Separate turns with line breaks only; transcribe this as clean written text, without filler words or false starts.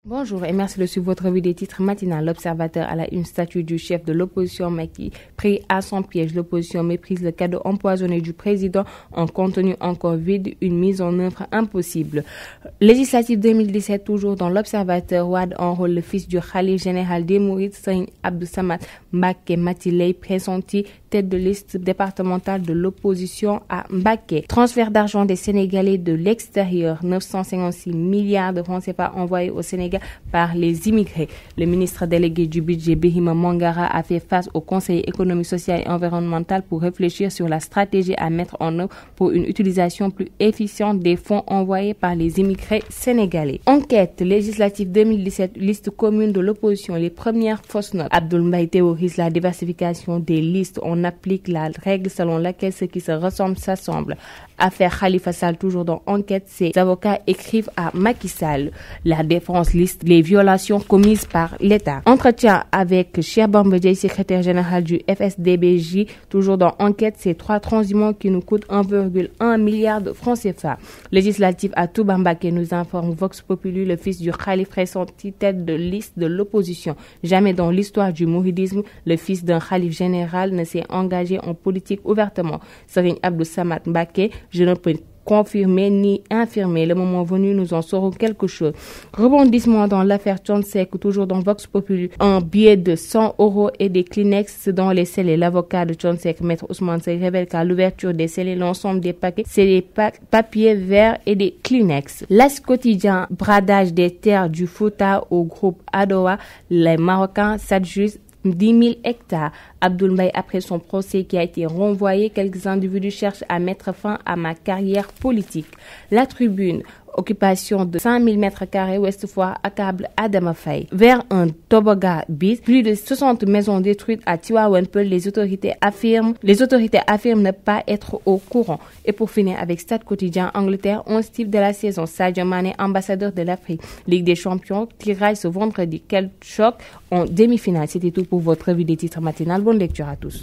Bonjour et merci de suivre votre revue des titres matinale. L'Observateur à la une, statue du chef de l'opposition Macky pris à son piège. L'opposition méprise le cadeau empoisonné du président. Un contenu encore vide, une mise en œuvre impossible. Législative 2017, toujours dans l'Observateur, Wade enrôle le fils du khalife général des Mourides, Serigne Abdou Samad Mbacké Matiley, pressenti tête de liste départementale de l'opposition à Mbacké. Transfert d'argent des Sénégalais de l'extérieur, 956 milliards de francs CFA envoyés au Sénégal par les immigrés. Le ministre délégué du budget, Birima Mangara, a fait face au Conseil économique, social et environnemental pour réfléchir sur la stratégie à mettre en œuvre pour une utilisation plus efficiente des fonds envoyés par les immigrés sénégalais. Enquête législative 2017, liste commune de l'opposition, les premières fausses notes. Abdoul Mbaye théorise la diversification des listes. On applique la règle selon laquelle ce qui se ressemble s'assemble. Affaire Khalifa Sall, toujours dans Enquête, ses avocats écrivent à Macky Sall. La défense liste les violations commises par l'État. Entretien avec Cheikh Bamba Dièye, secrétaire général du FSDBJ, toujours dans Enquête, ces 3 transhumants qui nous coûtent 1,1 milliard de francs CFA. Législative à Touba Mbacké, nous informe Vox Populi, le fils du khalife pressenti tête de liste de l'opposition. Jamais dans l'histoire du mouridisme, le fils d'un khalife général ne s'est engagé en politique ouvertement. Serigne Abdou Samad Mbacké, je ne peux confirmer ni infirmer. Le moment venu, nous en saurons quelque chose. Rebondissement dans l'affaire Thione Seck, toujours dans Vox Populi. Un billet de 100 € et des Kleenex dans les scellés. L'avocat de Thione Seck, maître Ousmane Seye, révèle qu'à l'ouverture des scellés, l'ensemble des paquets, c'est des papiers verts et des Kleenex. L'As quotidien, bradage des terres du Fouta au groupe Adowa. Les Marocains s'adjugent 10 000 hectares. Abdoul Mbaye, après son procès qui a été renvoyé, quelques individus cherchent à mettre fin à ma carrière politique. La Tribune, occupation de 5 000 m² Ouest Foire accable Adama Faye. Vers un toboggan bis, plus de 60 maisons détruites à Tivaouane Peulh. Les autorités affirment ne pas être au courant. Et pour finir avec Stade Quotidien, Angleterre, 11 types de la saison. Sadio Mané, ambassadeur de l'Afrique. Ligue des Champions, tirage ce vendredi. Quel choc en demi-finale. C'était tout pour votre revue des titres matinale. Bonne lecture à tous.